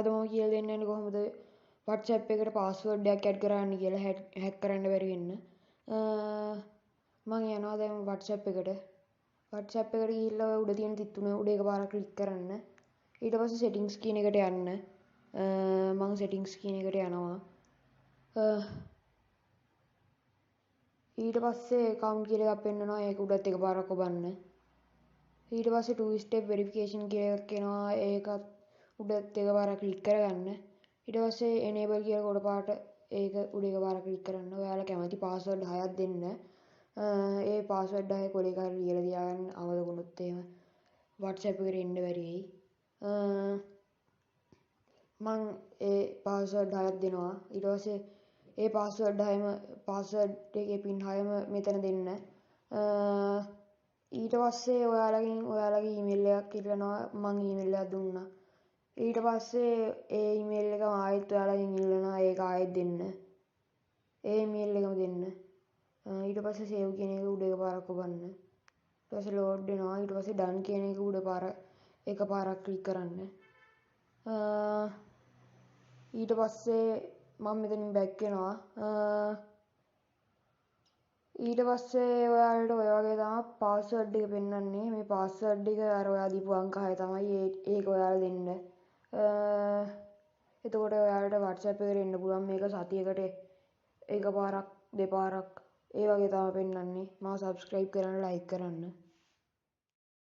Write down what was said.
අද මම කියලා දෙන්නේ කොහොමද WhatsApp එකට password එකක් add කරන්න කියලා hack කරන්න බැරි වෙන්න. මම යනවා දැන් WhatsApp එකට. WhatsApp එකට ගිහිල්ලා උඩ තියෙන තිත්තුන උඩ එකපාරක් ක්ලික් කරන්න. ඊට පස්සේ settings කියන එකට යන්න. මම settings කියන එකට යනවා. ඊට පස්සේ account කියලා එකක් පෙන්නනවා. ඒක උඩත් එකපාරක් ඔබන්න. ඊට පස්සේ two step verification කියලා එකක් එනවා. ඒකත් උඩත් එකපාරක් ක්ලික් කරගන්න. ඊට පස්සේ enable කියලා කොට පාට ඒක උඩ එකපාරක් ක්ලික් කරන්න. ඔයාලා කැමති password 6ක් දෙන්න. ඒ password 6 කොලේ කාර් ලියලා තියාගන්න. අවද වුණොත් එහෙම WhatsApp එකට එන්න බැරි වෙයි. මං ඒ password 6ක් දෙනවා. ඊට පස්සේ ඒ password එකේ pin 6ම මෙතන දෙන්න. ඊට පස්සේ ඔයාලගේ email එකක් ඉල්ලනවා. මං email එකක් දුන්නා. ඊට පස්සේ ඒ email එකම ආයෙත් ඔයාලගෙන් ඉල්ලනවා. ඒක ආයෙත් දෙන්න. ඒ email එකම දෙන්න. ඊට පස්සේ save කියන එක උඩ එකපාරක් ඔබන්න. ඊට පස්සේ load වෙනවා. ඊට පස්සේ done කියන එක උඩ එකපාරක් ක්ලික් කරන්න. ඊට පස්සේ මම මෙතනින් back වෙනවා. ඊට පස්සේ ඔයාලට ඔය වගේ තමයි password එක පෙන්වන්නේ. මේ password එක අර ඔයා දීපු අංක 6 තමයි. ඒක ඔයාලා දෙන්න. එතකොට ඔයාලට WhatsApp එකට එන්න පුළුවන්. මේක සතියකට එකපාරක් දෙපාරක් ඒ වගේ තමයි පෙන්වන්නේ. මාව subscribe කරන්න like කරන්න.